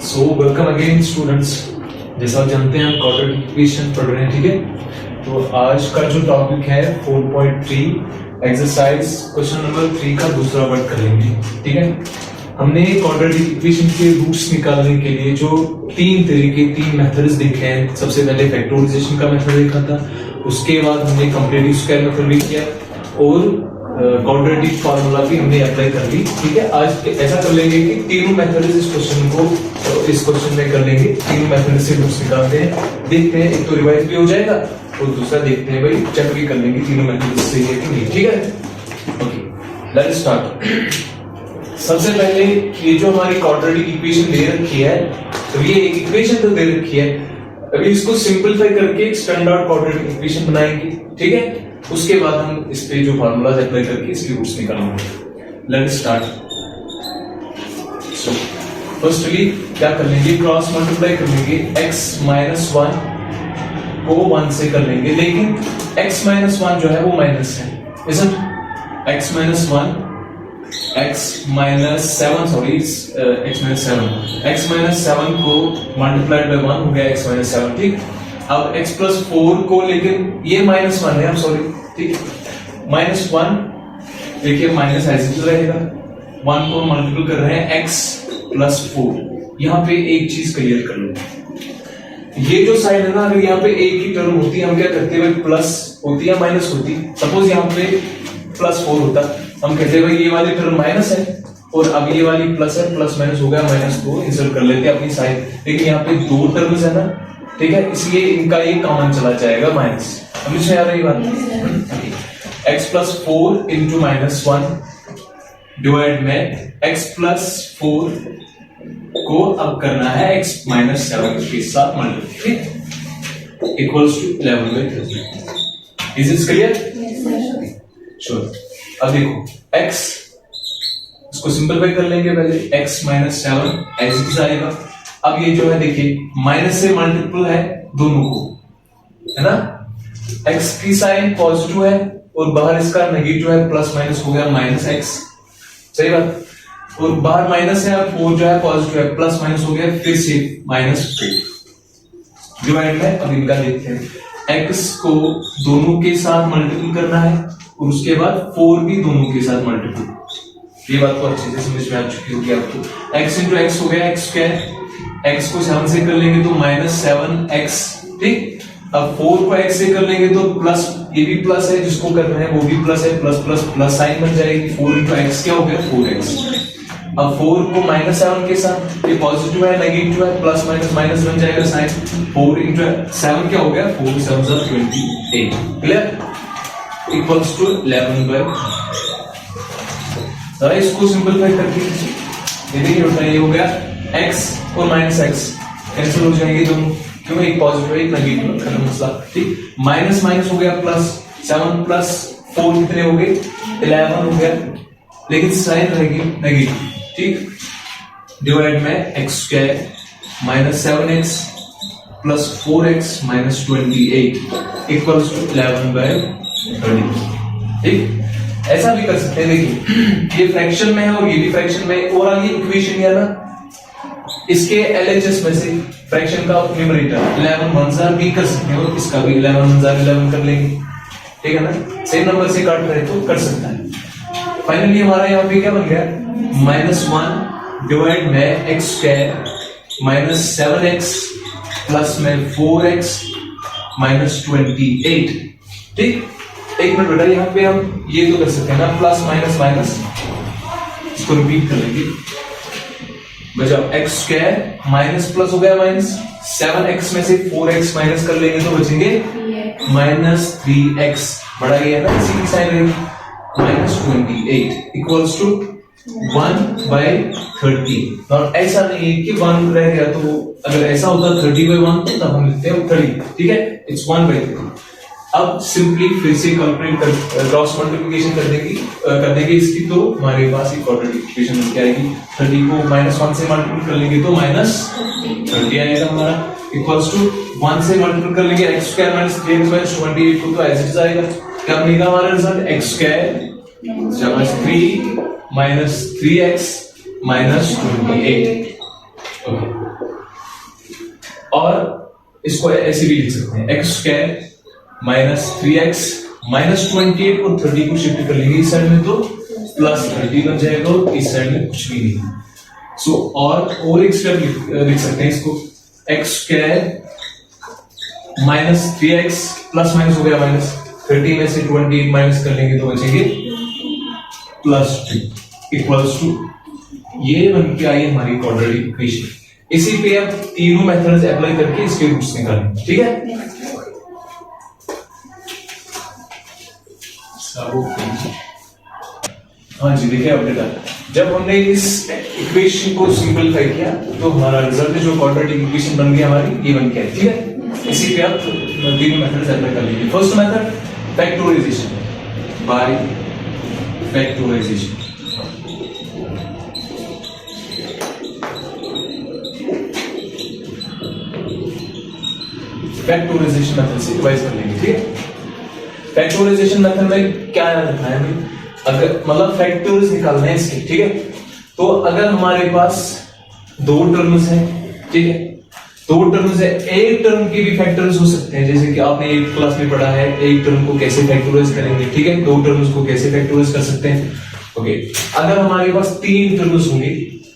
So welcome again students. जैसा आप जानते हैं हम क्वाड्रेटिक इक्वेशन पढ़ रहे हैं, ठीक है। तो आज का जो टॉपिक है 4.3 एक्सरसाइज क्वेश्चन नंबर 3 का दूसरा वर्ड कर लेंगे, ठीक है। हमने क्वाड्रेटिक इक्वेशन के रूट्स निकालने के लिए जो तीन मेथड्स देखे हैं। सबसे पहले फैक्टराइजेशन का मेथड देखा था, उसके बाद हमने कंप्लीट स्क्वायर मेथड भी किया और क्वाड्रेटिक फार्मूला भी हमने अप्लाई कर ली, ठीक है। आज ऐसा कर लेंगे कि तीनों मेथड्स इस क्वेश्चन में कर लेंगे। तीनों मेथड से रूट्स निकालते हैं, देखते हैं, एक तो रिवाइज भी हो जाएगा और दूसरा देखते हैं भाई चेक भी कर लेंगे तीनों मेथड सही है कि नहीं, ठीक है। Okay, let's start. सबसे पहले ये जो हमारी क्वाड्रेटिक इक्वेशन दे रखी है, तो ये एक इक्वेशन तो दे रखी है। अभी इसको सिंपलीफाई करके एक स्टैंडर्ड क्वाड्रेटिक इक्वेशन बनाएंगे, ठीक है। उसके बाद हम इस पे जो फार्मूलाज अप्लाई करके इसकी रूट्स निकालेंगे। Let's start. सो फर्स्टली क्या कर लेंगे, क्रॉस मल्टीप्लाई कर लेंगे। x माइनस 1 को 1 से कर लेंगे, लेकिन x माइनस 1 जो है वो माइनस है, इसलिए x माइनस 1 x माइनस 7 को मल्टीप्लाइड बाय 1 हो गया x माइनस 7, ठीक। अब x प्लस 4 को, लेकिन ये माइनस 1 है, I'm सॉरी, ठीक। माइनस 1 देखिए माइनस ऐसे रहेगा, 1 को मल्टीपल कर रहे हैं x प्लस 4। यहाँ पे एक चीज क्लियर कर लो, ये जो साइड है ना, अगर यहाँ पे एक ही टर्म होती हम क्या करते हैं, प्लस होती या माइनस होती। सपोज यहाँ पे प्लस 4 होता, हम कहते हैं भाई ये वाली टर्म माइनस है और अब ये वाली प्लस है, प्लस माइनस हो गया, माइनस को इंसर्ट कर लेते हैं अपनी साइड। लेकिन यहाँ पे दो टर्म्स है ना, ठीक है, इसलिए इनका ये कॉमन चला जाएगा माइनस। समझ में आ रही बात। x plus 4 into minus 1 divide में x प्लस 4 को अब करना है x माइनस 7 के साथ मल्टीप्लाई, ठीक, equals to 11/30। Is it clear? Sure. अब देखो x, इसको सिंपलीफाई कर लेंगे पहले। x माइनस 7 एज आएगा। अब ये जो है देखिए माइनस से मल्टीपल है दोनों को, है ना। x की साइन पॉजिटिव है और बाहर इसका नेगेटिव है, प्लस माइनस हो गया माइनस x, सही बात। और बाहर माइनस है, 4 जो है पॉजिटिव है, प्लस माइनस हो गया, फिर से माइनस 4 डिवाइड में। अब इनका देखते हैं, x को दोनों के साथ मल्टीपल करना है और उसके बाद 4 भी दोनों के साथ मल्टीपल। ये बात तो अच्छे से समझ में आ चुकी होगी आपको। x इंटू एक्स हो गया x स्क्वायर, x को 7 से कर लेंगे तो माइनस 7x, ठीक। अब 4 को x से कर लेंगे तो प्लस, ये भी प्लस है, जिसको करना है वो भी प्लस है, प्लस प्लस प्लस साइन बन जाएगी। 4 इंटू एक्स क्या हो गया 4x। अब 4 को माइनस 7 के साथ, ये पॉजिटिव है नेगेटिव है, प्लस माइनस माइनस बन जाएगा साइन। 4 इंटू 7 क्या हो गया 4 7 28, क्लियर, इक्वल्स टू 11/30। जरा इसको सिंपलीफाई करके ये देखिए होता है, ये हो गया x और माइनस x कैंसिल हो जाएंगे दोनों, क्यों, एक पॉजिटिव एक नेगेटिव, खत्म मसला, ठीक। माइनस माइनस हो गया प्लस, 7 प्लस 4 कितने हो गए 11 हो गया, लेकिन साइन रहेगी नेगेटिव, ठीक। डिवाइड में x square minus 7x plus 4x minus 28 equals to 11/30, ठीक। ऐसा भी कर सकते हैं, देखिए ये फ्रैक्शन में है और ये भी फ्रैक्शन में, और ये इक्वेशन है ना, इसके LHS में से फ्रैक्शन का न्यूमरेटर 11 1 भी कर सकते हैं और इसका भी 11 1 11 कर लेंगे, ठीक है ना। सेम नंबर से काट रहे तो कर सकता है। फाइनली हमारा यहाँ पे क्या बन गया, माइनस 1 डिवाइड में x square minus 7x plus में 4x माइनस 28, ठीक। एक मिनट बेटा, यहाँ पे हम ये तो कर सकते हैं ना, प्लस माइनस माइनस, इसको रिपीट कर लेंगे। बचाओ x स्क्वायर माइनस प्लस हो गया माइनस 7x में से 4x माइनस कर लेंगे तो बचेंगे माइनस 3x, बड़ा ही है ना, इसी की साइन रहेगी, माइनस 28 इक्वल्स टू 1/30। और ऐसा नहीं है कि 1 रह गया, तो अगर ऐसा होता 30/1 तो तब हम लिखते हैं 30, ठीक है, इट्स 1/30। अब सिंपली फिर से कैलकुलेट कर क्रॉस मल्टीप्लिकेशन कर देंगे इसकी, तो हमारे पास एक क्वाड्रेटिक इक्वेशन बन के आएगी। 30 को माइनस 1 से मल्टीपल कर लेंगे तो माइनस 30 आएगा हमारा, इक्वल्स टू 1 से मल्टीपल कर लेंगे x square minus 3x minus 28 को, तो एज इट इज आएगा। क्या बनेगा हमारा result, x square 3 minus 3x minus 28। Okay, इसको ऐसे भी लिख सकते हैं x square minus 3x minus 28 और 30 को शिफ्ट कर लेंगे इस साइड में तो प्लस 30 बन जाएगा और इस साइड में कुछ भी नहीं। सो और एक स्टेप लिख सकते हैं इसको x square minus 3x plus minus हो गया माइनस 30 में से 28 माइनस कर लेंगे तो बचेंगे प्लस 2 इक्वल्स टू ये बन के आई हमारी क्वाड्रेटिक इक्वेशन। इसी पे अब तीनों मेथड्स अप्लाई करके इसके रूट्स निकालेंगे, ठीक है। हाँ जी देखिए अपडेट जब हमने इस इक्वेशन को सिंपलीफाई किया तो हमारा रिजल्ट जो क्वाड्रेटिक इक्वेशन बन गई हमारी ये बन के आई, ठीक है। इसी पे आप तीनों मेथड्स अप्लाई कर लीजिए। First method factorization by factorization. Factorization method से रिवाइज कर लेंगे, ठीक है। फैक्टराइजेशन मेथड में क्या रखना है हमें, अगर मतलब फैक्टर्स निकालने हैं इसके, ठीक है। तो अगर हमारे पास दो टर्म्स हैं, ठीक है, दो टर्म्स है, एक टर्म के भी फैक्टर्स हो सकते हैं, जैसे कि आपने एक क्लास में पढ़ा है एक टर्म को कैसे फैक्टराइज करेंगे, ठीक है, दो टर्म्स को कैसे फैक्टराइज कर सकते हैं। ओके, अगर हमारे पास तीन टर्म्स होंगे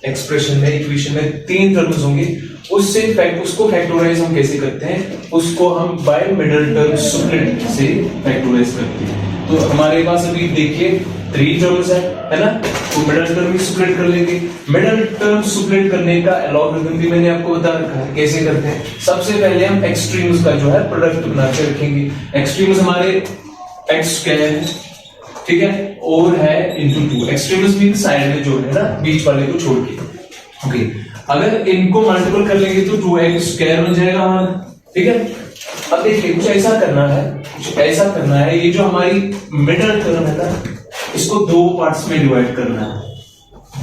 एक्सप्रेशन में, इक्वेशन में तीन टर्म्स होंगे, उसको फैक्टराइज हम कैसे करते हैं, उसको हम बाय मिडिल टर्म स्प्लिट से फैक्टराइज करते हैं। तो हमारे पास अभी देखिए थ्री टर्म्स है ना, तो मिडिल टर्म स्प्लिट कर लेंगे। मिडिल टर्म स्प्लिट करने का लॉगरिथम भी मैंने आपको बता रखा है कैसे करते हैं। सबसे पहले हम एक्सट्रीम्स का जो है प्रोडक्ट बना के रखेंगे। एक्सट्रीम्स हमारे एक्स स्क्वायर, ठीक है, और है इनटू 2। एक्सट्रीम्स मीन साइड में जो है ना बीच वाले को छोड़ के। ओके, अगर इनको मल्टीपल कर लेंगे तो 2x स्क्वायर बन जाएगा हमारा, ठीक है। अब देखिए कुछ ऐसा करना है, ये जो हमारी मिडिल टर्म है ना इसको दो पार्ट्स में डिवाइड करना है,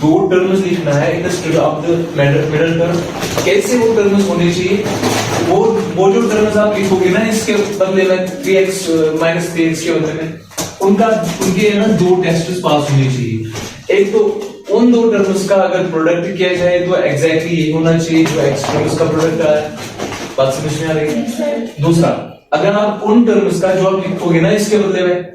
दो टर्म्स लिखना है instead of the middle term. कैसे वो टर्म्स होने चाहिए, वो जो टर्म्स आप लिखोगे ना इसके बदले में 3x माइनस 3x के बदले में उनके ना दो टेस्ट्स पास होने चाहिए। एक तो उन दो टर्म्स का अगर प्रोडक्ट किया जाए तो एग्जैक्टली यही होना चाहिए जो एक्स टर्म्स का प्रोडक्ट है। बात समझ में आ रही है। दूसरा, अगर आप उन टर्म्स का जो आप लिखोगे ना इसके बदले में,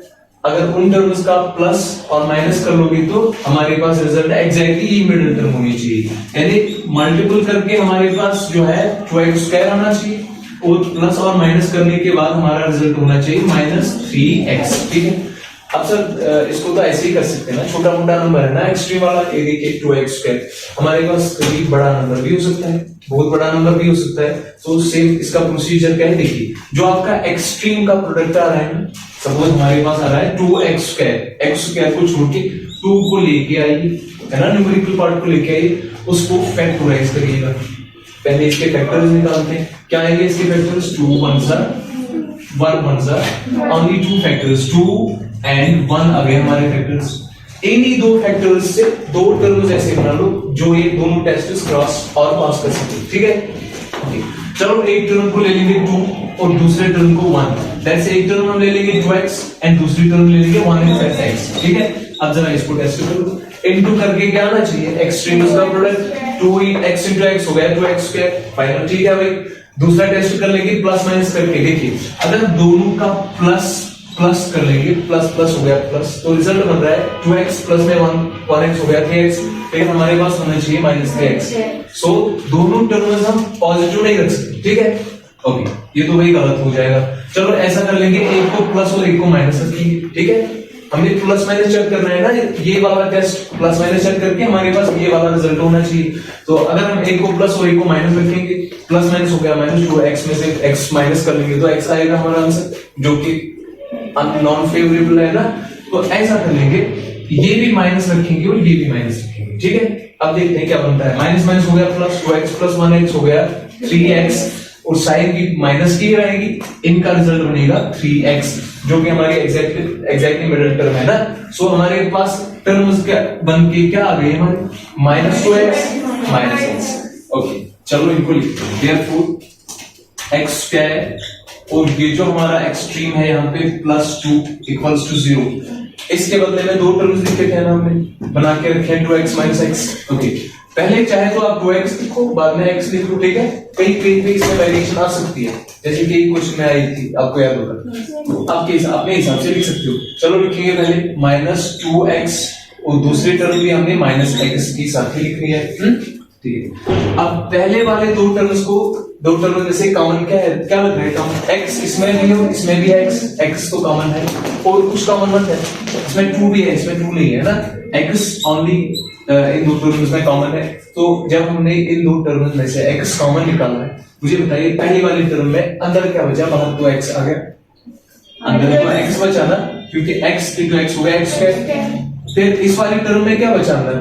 अगर उन टर्म्स का प्लस और माइनस कर लोगे तो हमारे पास रिजल्ट एग्जैक्टली ये मिडिल टर्म होनी चाहिए। यानी मल्टीपल करके हमारे पास जो है 2x स्क्वायर आना चाहिए और प्लस और माइनस करने के बाद हमारा रिजल्ट होना चाहिए माइनस 3x, ठीक है। अब सर इसको तो ऐसे ही कर सकते हैं ना, छोटा मोटा नंबर है ना एक्सट्रीम वाला, ये देखिए 2x स्क्वायर हमारे पास कभी बड़ा नंबर भी हो सकता है, बहुत बड़ा नंबर भी हो सकता है। तो सेम इसका प्रोसीजर क्या है, देखिए जो आपका एक्सट्रीम का प्रोडक्ट आ रहा है ना, सपोज हमारे पास आ रहा है 2x स्क्वायर, x स्क्वायर को छोड़ के 2 को लेके आइए, है ना, न्यूमेरिकल पार्ट को लेके आइए, उसको फैक्टराइज करिएगा। पहले इसके फैक्टर्स निकालते हैं, क्या आएंगे इसके फैक्टर्स, 2 1 ओनली 2 फैक्टर्स, 2 एंड 1 आ गए हमारे फैक्टर्स। इन्हीं दो फैक्टर्स से दो टर्म्स ऐसे बना लो जो ये दोनों टेस्ट्स क्रॉस और पास कर सके, ठीक है। ओके, चलो एक टर्म को ले लेंगे 2 और दूसरे टर्म को 1, दैट्स एक टर्म हम ले लेंगे 2x एंड दूसरी टर्म ले लेंगे 1x, ठीक है। अब जरा इसको टेस्ट करो, इनटू करके क्या आना चाहिए, एक्सट्रीम्स का प्रोडक्ट 2x into x हो गया 2x स्क्वायर, फाइनल, ठीक है भाई। दूसरा टेस्ट कर लेंगे प्लस माइनस करके, देखिए अगर दोनों का प्लस कर लेंगे, प्लस प्लस हो गया प्लस, तो रिजल्ट बन रहा है 2x प्लस में 1x हो गया 3x, फिर हमारे पास होना चाहिए माइनस 3x। सो दोनों टर्म्स हम पॉजिटिव नहीं रख सकते, ठीक है। ओके, ये तो भाई गलत हो जाएगा। चलो ऐसा कर लेंगे, एक को प्लस और एक को माइनस रखेंगे, ठीक है। हमने प्लस माइनस चेक करना है ना, ये वाला टेस्ट प्लस माइनस चेक करके हमारे पास ये वाला रिजल्ट होना चाहिए। तो अगर हम एक को प्लस और एक को माइनस रखेंगे, प्लस माइनस हो गया माइनस, 2x में से x माइनस कर लेंगे तो x आएगा हमारा आंसर, जो कि नॉन फेवरेबल है ना। तो ऐसा कर लेंगे, ये भी माइनस रखेंगे और ये भी माइनस रखेंगे, ठीक है। अब देखते हैं क्या बनता है, माइनस माइनस हो गया प्लस, 2x प्लस 1x हो गया 3x, और साइन भी माइनस की रहेगी, इनका रिजल्ट बनेगा 3x, जो कि हमारी एग्जैक्टली मिडिल टर्म है ना। सो हमारे पास टर्म्स क्या बन के क्या आ गए हमारे, minus 2x minus x। Okay, चलो इनको लिखते हैं, देयरफॉर x स्क्वायर और ये जो हमारा एक्सट्रीम है यहाँ पे +2 इक्वल्स टू 0। इसके बदले में दो टर्म्स लिखे थे ना हमने, बना के रखे 2x माइनस x। ओके, पहले चाहे तो आप 2x लिखो, बाद में x लिख लो, ठीक है। कई पे इसमें वेरिएशन आ सकती है, जैसे कि क्वेश्चन में आई थी, आपको याद होगा। आप अपने हिसाब से लिख सकते हो। चलो लिखेंगे पहले -2x और दूसरी टर्म भी हमने -x की साथ ही लिखनी है, ठीक है। अब पहले वाले दो टर्म्स में से कॉमन क्या है, क्या लग रहा है कॉमन? x इसमें भी हो, इसमें भी है x तो कॉमन है, और कुछ कॉमन मत है, इसमें 2 भी है, इसमें 2 नहीं है ना, x ओनली इन दो टर्म्स में कॉमन है। तो जब हमने इन दो टर्म्स में से x कॉमन निकालना है, मुझे बताइए पहली वाली टर्म में अंदर क्या बचा? बाहर तो x आ गया, अंदर तो x बचा ना, क्योंकि x into x हो गया x स्क्वायर। फिर इस वाली टर्म में क्या बचा अंदर?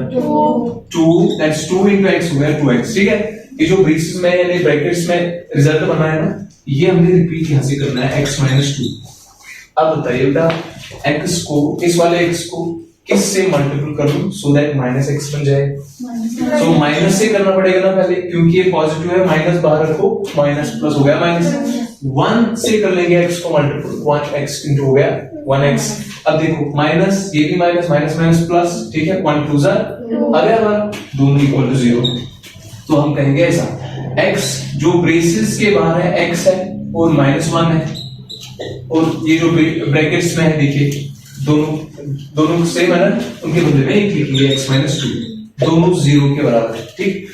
2 दैट्स 2 into x हो गया 2x, ठीक है। ये जो ब्रेसेस में यानी ब्रैकेट्स में रिजल्ट बना है ना, ये हमने रिपीट यहां से करना है x - 2। अब बताइए बेटा x को, इस वाले x को किस से मल्टीपल कर लूं सो दैट -x बन जाए? सो माइनस से करना पड़ेगा ना पहले, क्योंकि ये पॉजिटिव है, माइनस बाहर रखो, माइनस प्लस हो गया माइनस। 1 से कर लेंगे x को मल्टीपल, 1x into हो गया 1x। अब देखो माइनस, ये भी माइनस, माइनस माइनस प्लस, ठीक है, 1 2 आ गया, दोनों इक्वल टू 0। तो हम कहेंगे ऐसा, x जो ब्रेसेस के बाहर है x है और -1 है, और ये जो ब्रैकेट्स में है देखिए दोनों सेम है ना, उनके बदले में एक लिखेंगे x - 2, दोनों 0 के बराबर है, ठीक।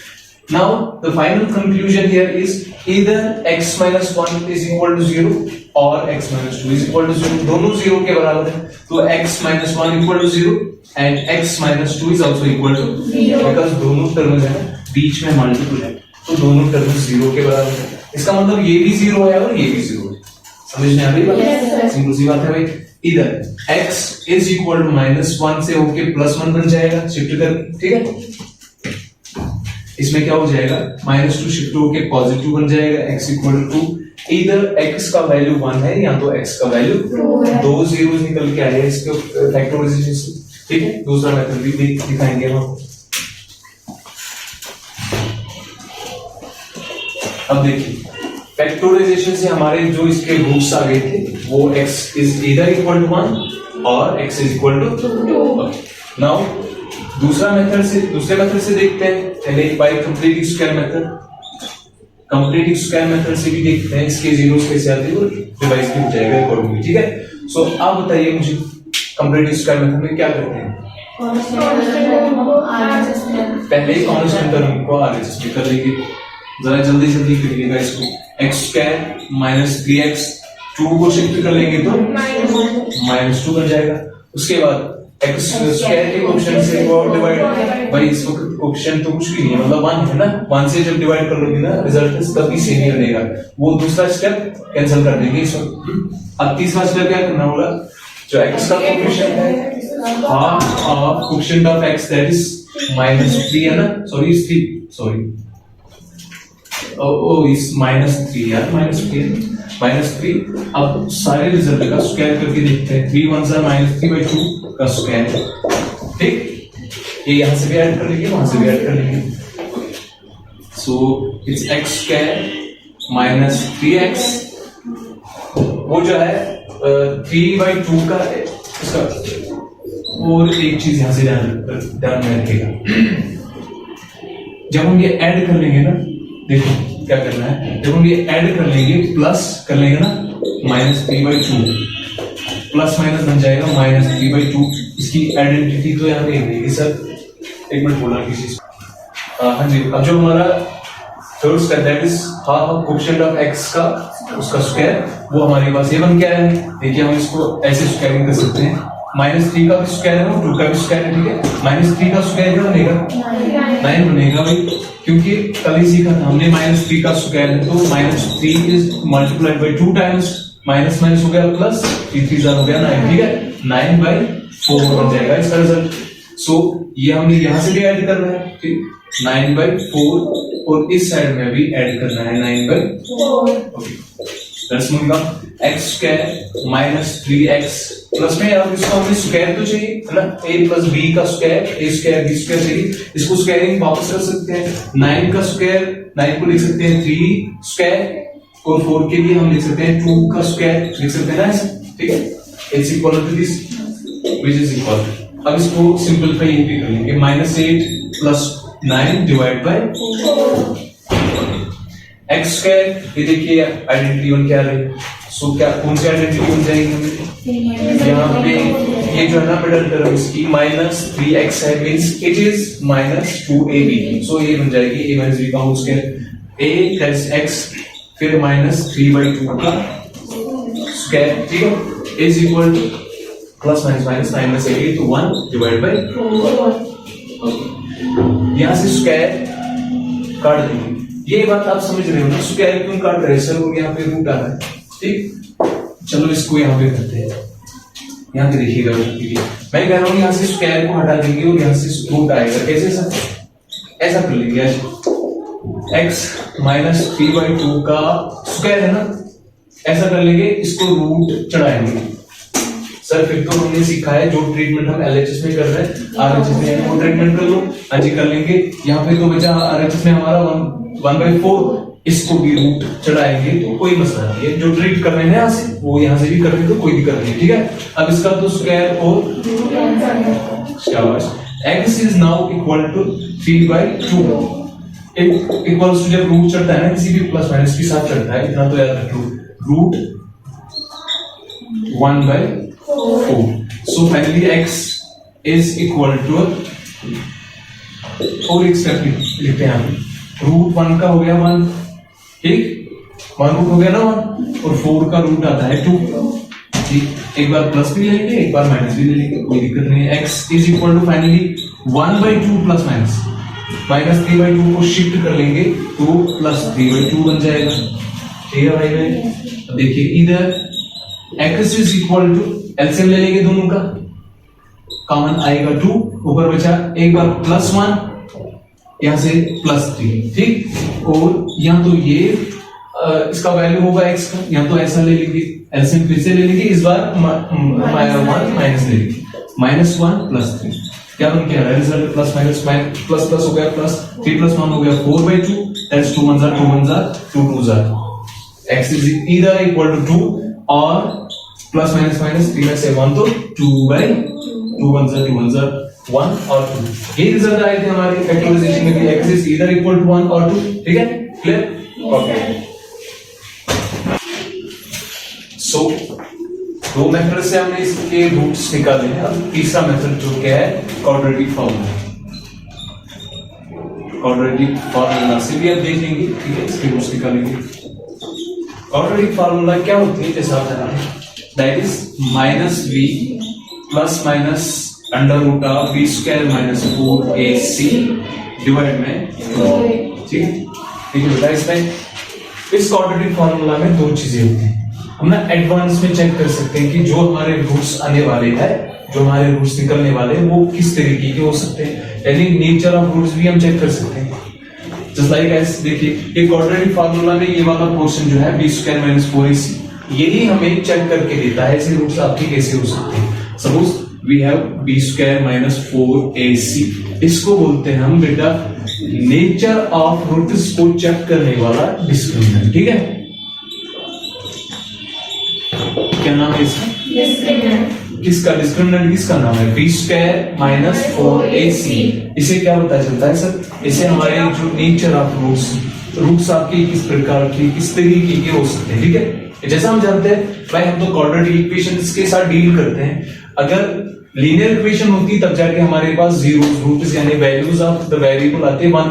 Now the final conclusion here is either x - 1 is equal to 0 और x - 2 इज इक्वल टू 0, दोनों 0 के बराबर है। तो x - 1 equal to 0 and x - 2 is also equal to 0, because दोनों टर्म्स है बीच में मल्टीपल है, तो दोनों टर्म्स 0 के बराबर है। इसका मतलब ये भी 0 है और ये भी 0 है। समझ में आ रही बात? सिंपल सी बात है भाई। इधर x इज इक्वल टू -1 से होके +1 बन जाएगा शिफ्ट कर, ठीक है। इसमें क्या हो जाएगा, -2 शिफ्ट होके पॉजिटिव बन जाएगा, x इक्वल टू 2। इधर x का वैल्यू 1 है या तो x का वैल्यू 2 zeros निकल के आया इसके फैक्टराइजेशन से, ठीक है। दूसरा मेथड भी दिखाएंगे हम। अब देखिए फैक्टराइजेशन से हमारे जो इसके रूट्स आ गए थे वो x is either equal to 1 और x is equal to 2। Now दूसरे मेथड से देखते हैं, पहले by complete square method. Complete square method से भी देखते हैं इसके जीरोस कैसे आते हैं, वो डिवाइस भी हो जाएगा अकॉर्डिंगली, ठीक है। सो अब बताइए मुझे कंप्लीट स्क्वायर मेथड में क्या करते हैं? पहले ही कांस्टेंट टर्म को आरएचएस कर लेंगे, जरा जल्दी करिएगा इसको। x स्क्वायर - 3x 2 को शिफ्ट कर लेंगे तो -2 बन जाएगा। उसके बाद x स्क्वायर के ऑप्शन से वो डिवाइड, भाई इस वक्त ऑप्शन तो कुछ भी नहीं है, मतलब 1 है ना, 1 से जब डिवाइड कर लोगे ना रिजल्ट तभी सेम ही बनेगा। वो दूसरा स्टेप कैंसिल कर देंगे इस वक्त। अब तीसरा स्टेप क्या करना होगा, जो x का कोएफिशिएंट है half of coefficient of x that is -3 है ना, सॉरी इस -3 यार, -3। अब सारे रिजल्ट का स्क्वायर करके देखते हैं। 3 1 -3/2 का स्क्वायर, ठीक। ये यहां से भी ऐड कर लेंगे, वहां से भी ऐड कर लेंगे। So it's x square - 3x, वो जो है 3/2 का इसका। और एक चीज यहां से ध्यान में रखिएगा, जब हम ये ऐड कर लेंगे ना, देखो क्या करना है, जब हम ये ऐड कर लेंगे प्लस कर लेंगे ना, -3/2 प्लस माइनस बन जाएगा -3/2। इसकी आइडेंटिटी तो यहाँ देख लेंगे सर, एक मिनट बोलना किसी से। हाँ जी, अब जो हमारा third step that is half coefficient of x का उसका स्क्वायर, वो हमारे पास ये बन गया है। देखिए हम इसको ऐसे स्क्वायरिंग कर सकते हैं, -3 का भी स्क्वायर है, 2 का भी स्क्वायर है, ठीक है। -3 का स्क्वायर क्या बनेगा? 9 बनेगा भाई, क्योंकि कल ही सीखा था हमने -3 का स्क्वायर है, तो -3 is multiplied by 2 times, minus minus हो गया प्लस, 3 हो गया 9, ठीक है। 9/4 बन जाएगा इसका रिजल्ट। सो ये हमने यहां से भी ऐड करना है, ठीक, 9/4, और इस साइड में भी ऐड करना है 9/4। Okay, let's move on. x square - 3x plus में, अब इसको हमें स्क्वायर तो चाहिए है ना, a + b का square, a square b square चाहिए। इसको स्क्वायरिंग वापस कर सकते हैं, 9 का स्क्वायर, 9 को लिख सकते हैं 3 स्क्वायर, और 4 के लिए हम लिख सकते हैं 2 का स्क्वायर, लिख सकते हैं ना ऐसे, ठीक है। It's equal to this which is equal. अब इसको सिंपलीफाई ये भी कर लेंगे, -8 + 9 डिवाइड बाय एक्स स्क्वायर, ये देखिए आइडेंटिटी वन क्या रही, सो क्या कौन सी आइडेंटिटी बन जाएगी हमें यहाँ पे, ये जो है ना मिडल टर्म इसकी -3x है, मींस इट इज -2ab, सो ये बन जाएगी a - b का whole square, a plus x फिर -3/2 का स्क्वायर, ठीक है, is equal to plus minus minus 9 में से 8 तो 1 डिवाइड बाय 4, यहां से स्क्वायर काट देंगे, ये बात आप समझ रहे हो ना, स्क्वायर क्यों काट रहे हैं सर, वो यहाँ पे रूट आ रहा है, ठीक, चलो इसको यहाँ पे करते हैं, यहाँ पे देखिएगा, मैं कह रहा हूँ यहाँ से स्क्वायर को हटा देंगे और यहाँ से रूट आएगा, कैसे सर, ऐसा कर लेंगे, x -3/2 का स्क्वायर है ना, ऐसा कर लेंगे, इसको रूट चढ़ाएंगे, सर फिर तो हमने सीखा है जो ट्रीटमेंट हम एलएचएस में कर रहे हैं, आरएचएस में वो ट्रीटमेंट कर लो, हाँ जी कर लेंगे, यहाँ पे तो बचा आरएचएस में हमारा 1/4, इसको भी रूट चढ़ाएंगे तो कोई मसला नहीं है, जो ट्रीट कर रहे हैं यहाँ से वो यहाँ से भी कर रहे तो कोई दिक्कत नहीं, ठीक है, अब इसका तो स्क्वायर और शाबाश, x is now equal to 3/2, equals to जब रूट चढ़ता है ना किसी भी प्लस माइनस के साथ चढ़ता है, इतना तो याद रखो, root 1/4, so finally x is equal to, और एक स्टेप लिखते हैं हम, रूट 1 का हो गया 1, ठीक, 1 रूट हो गया ना 1, और 4 का रूट आता है 2, ठीक, एक बार प्लस भी ले लेंगे एक बार माइनस भी ले लेंगे, कोई दिक्कत नहीं है, x is equal to finally 1/2 plus minus -3/2 को शिफ्ट कर लेंगे तो +3/2 बन जाएगा, ठीक है भाई बहन, अब देखिए इधर x is equal to, LCM ले लेंगे दोनों का, कॉमन आएगा 2, ऊपर बचा एक बार +1, यहां से +3, ठीक, और यहां तो ये इसका वैल्यू होगा x का, यहां तो ऐसा ले लेंगे, एलसीएम फिर से ले लेंगे, इस बार 1 माइनस ले लेंगे, -1 +3, क्या बन गया result, plus minus plus plus हो गया प्लस, 3 + 1 हो गया 4/2, that's 2 1 2 1 2 2 x is either equal to 2 और प्लस माइनस माइनस 3 में से 1 तो 2/2 1 2 1 1 और 2, ये रिजल्ट आए थे हमारे फैक्टराइजेशन में, x is either equal to 1 और 2, ठीक है, क्लियर, ओके, सो दो मेथड से हमने इसके रूट्स निकाले हैं, अब तीसरा मेथड जो क्या है क्वाड्रेटिक फार्मूला, क्वाड्रेटिक फार्मूला से भी आप देख लेंगे, ठीक है, इसके रूट्स निकालेंगे, क्वाड्रेटिक फार्मूला क्या होती है, जैसा आप जाना that is -v plus minus √b² - 4ac divide में, ठीक है बेटा, इसमें इस क्वाड्रेटिक फार्मूला में दो चीजें होती हैं, हम ना एडवांस में चेक कर सकते हैं कि जो हमारे रूट्स आने वाले हैं, जो हमारे रूट्स निकलने वाले हैं वो किस तरीके के हो सकते हैं, यानी नेचर ऑफ रूट्स भी हम चेक कर सकते हैं, जस्ट लाइक एस, देखिए ये क्वाड्रेटिक फार्मूला में ये वाला पोर्शन जो है b² - 4ac, यही हमें चेक करके देता है ऐसे रूट्स आपके कैसे हो सकते हैं, suppose we have b² - 4ac, इसको बोलते हैं हम बेटा नेचर ऑफ रूट्स को चेक करने वाला डिस्क्रिमिनेंट, ठीक है, क्या नाम है इसका, किसका डिस्क्रिमिनेंट, किसका नाम है b² - 4ac, इसे क्या पता चलता है सर, इसे हमारे जो नेचर ऑफ रूट्स आपके किस प्रकार के किस तरीके के हो सकते हैं, ठीक है, जैसा हम जानते हैं भाई हम तो क्वाड्रेटिक इक्वेशंस के साथ डील करते हैं, अगर लीनियर इक्वेशन होती तब जाके हमारे पास जीरोस रूट्स यानी वैल्यूज ऑफ द वेरिएबल आते 1,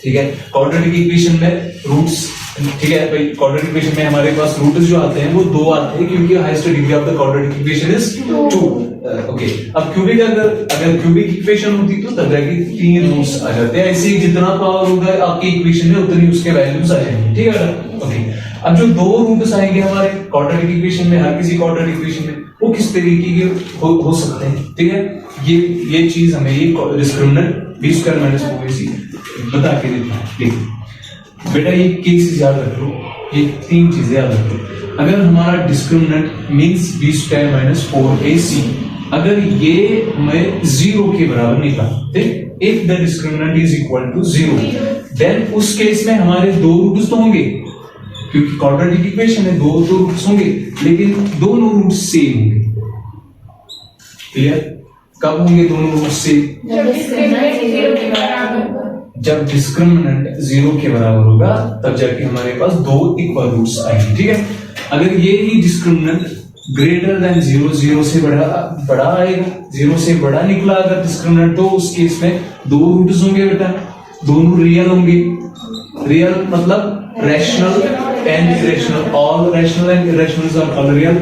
ठीक है, क्वाड्रेटिक इक्वेशन में रूट्स, ठीक है भाई, क्वाड्रेटिक इक्वेशन में हमारे पास रूट्स जो आते हैं वो 2 आते हैं क्योंकि highest degree of the quadratic equation is 2, okay, अब क्यूबिक अगर क्यूबिक इक्वेशन होती तो तब जाके 3 रूट्स आ जाते हैं, ऐसे जितना पावर होगा आपकी इक्वेशन में उतनी उसके वैल्यूज आ जाएंगे, ठीक है, ओके, अब जो 2 रूट्स आएंगे हमारे क्वाड्रेटिक इक्वेशन में, हर किसी क्वाड्रेटिक इक्वेशन में वो किस तरीके के हो सकते हैं, ठीक है, ये चीज हमें ये डिस्क्रिमिनेंट b² - 4ac बता के देता है, ठीक है बेटा, ये केसेस याद रख लो, ये 3 चीजें याद रख लो, अगर हमारा डिस्क्रिमिनेंट मींस b² - 4ac, अगर ये हमें 0 के बराबर निकला, ठीक, if the discriminant is equal to 0, then उस केस में हमारे 2 रूट्स तो होंगे क्योंकि क्वाड्रेटिक इक्वेशन है, 2 रूट्स होंगे लेकिन दोनों रूट्स सेम होंगे, क्लियर, कब होंगे दोनों रूट्स सेम? जब डिस्क्रिमिनेंट 0 के बराबर होगा तब जाके हमारे पास दो इक्वल रूट्स आएंगे, ठीक है। अगर ये ही डिस्क्रिमिनेंट ग्रेटर देन 0, 0 से बड़ा आएगा, 0 से बड़ा निकला अगर डिस्क्रिमिनेंट, तो उस केस में दो रूट्स होंगे बेटा, दोनों रियल होंगे। रियल मतलब rational and irrational, all rational and irrational are all real.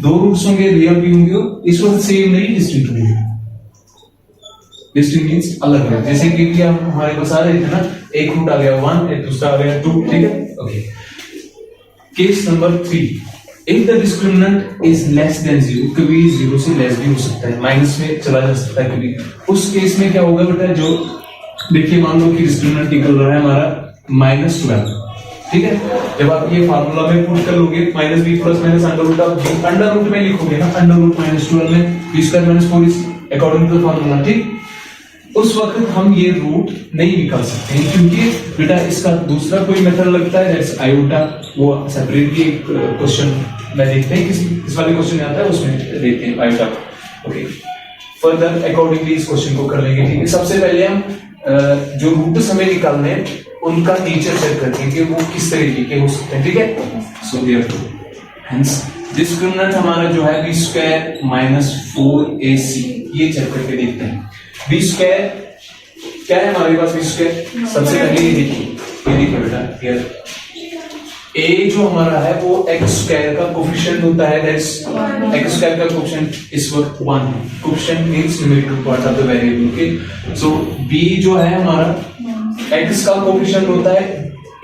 दो रूट्स होंगे, रियल भी होंगे, इस वक्त सेम नहीं डिस्टिंक्ट होंगे। डिस्टिंक्ट मींस अलग है, जैसे कि हम हमारे पास आ रहे थे ना, एक रूट आ गया 1, एक दूसरा आ गया 2, ठीक है। Okay, case number 3, if the discriminant is less than 0, कभी 0 से लेस भी हो सकता है, माइनस में चला जा सकता है कभी, उस केस में क्या होगा बेटा, जो देखिए मान लो कि डिस्क्रिमिनेंट निकल रहा है हमारा -12, ठीक है। जब आप ये फार्मूला में पुट कर लोगे -b plus minus under root, आप अंडर रूट में लिखोगे ना, अंडर रूट -12 में b square minus 4 is according to the formula, ठीक। उस वक्त हम ये रूट नहीं निकाल सकते हैं, क्योंकि बेटा इसका दूसरा कोई मेथड लगता है, दैट्स आयोटा, वो सेपरेटली एक क्वेश्चन में देखते हैं, किस वाले क्वेश्चन में आता है उसमें देखते हैं आयोटा। ओके, फर्दर अकॉर्डिंगली इस क्वेश्चन को कर लेंगे, ठीक है। सबसे पहले हम जो रूट्स हमें निकालने हैं उनका नेचर चेक करते हैं कि वो किस तरीके के हो सकते हैं, ठीक है। सो देयरफॉर हेंस डिस्क्रिमिनेंट हमारा जो है b स्क्वायर माइनस 4ac, ये चेक करके देखते हैं। b स्क्वायर क्या है हमारे पास? b स्क्वायर सबसे पहले ये देखिए बेटा, हियर a जो हमारा है वो x स्क्वायर का कोफिशिएंट होता है, दैट्स x स्क्वायर का कोफिशिएंट इस वक्त 1 है। Coefficient means numerical part of the variable, okay. So b जो है हमारा x का कोफिशिएंट होता है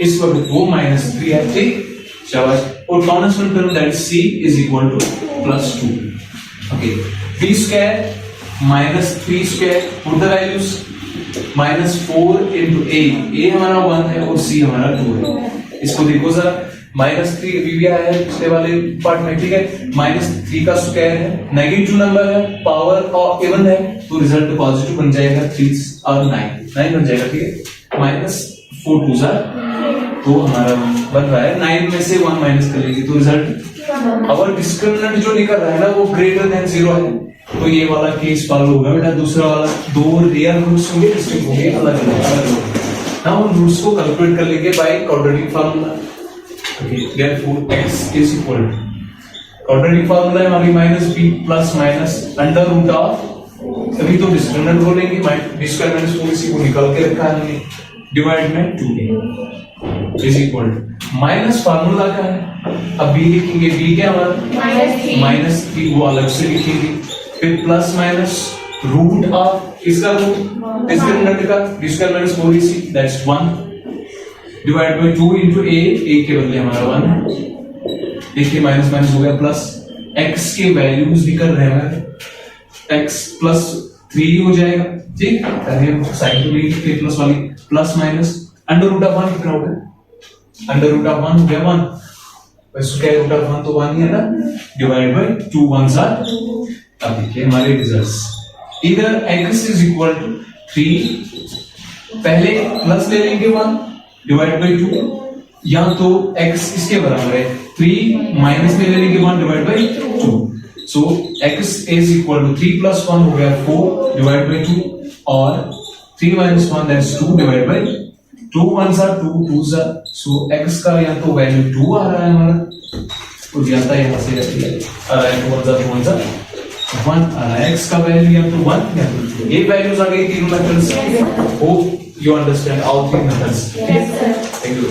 इस वक्त वो -3 है, ठीक, शाबाश। और constant term that c is equal to +2, okay. b square -3 square, put the values, -4 into a हमारा 1 है और c हमारा 2 है। इसको देखो जरा, -3 अभी भी आया है पिछले वाले पार्ट में, ठीक है। -3 का स्क्वायर है, नेगेटिव नंबर है, पावर और इवन है, तो रिजल्ट पॉजिटिव बन जाएगा, 3 और 9 बन जाएगा, ठीक है। -4 2 तो हमारा बन रहा है 9 में से 1 माइनस करेंगे तो रिजल्ट, अवर डिस्क्रिमिनेंट जो निकल रहा है ना वो ग्रेटर देन 0 है, तो ये वाला केस फॉलो होगा बेटा। दूसरा वाला दो रियल रूट्स होंगे, डिस्टिंक्ट होंगे, अलग अलग। नाउ उन रूट्स को कैलकुलेट कर लेंगे by quadratic formula, okay. Therefore x is equal to, quadratic formula है हमारी -b plus minus under root of, अभी तो डिस्क्रिमिनेंट बोलेंगे, b स्क्वायर माइनस 4ac को निकाल के रखा है हमने, डिवाइड में 2a is equal to minus formula का है, अब b लिखेंगे, b क्या हमारा -3, वो अलग से लिखेंगे, फिर प्लस माइनस रूट ऑफ इसका रूट डिस्क्रिमिनेंट का b square minus 4ac that's 1 divide by 2 into a के बदले हमारा 1 है, देखिए माइनस माइनस हो गया प्लस, x के वैल्यूज भी कर रहे हैं, x प्लस 3 हो जाएगा, ठीक है। साइड में लिखते प्लस वाली, plus minus under root of 1 कितना हो गया, अंडर रूट ऑफ 1 हो गया 1, बस स्क्वायर रूट ऑफ 1 तो 1 ही है ना, डिवाइड बाय 2 1s आर। अब देखिए हमारे रिजल्ट्स, इधर x इज इक्वल टू 3, पहले प्लस ले लेंगे 1 डिवाइड बाय 2, या तो x इसके बराबर है 3 माइनस में ले लेंगे 1 divide by 2, so x is equal to 3 plus 1 हो गया 4 डिवाइड बाय 2, और 3 minus 1 that's 2 divide by 2 1s are 2 2s are, so x का या तो वैल्यू 2 आ रहा है हमारा, तो जाता है यहां से आ रहा है 2 1s आर 1 आ रहा है, x का वैल्यू या तो 1 या तो 2, ये वैल्यूज आ गई तीनों methods. Hope you understand all three methods. Thank you.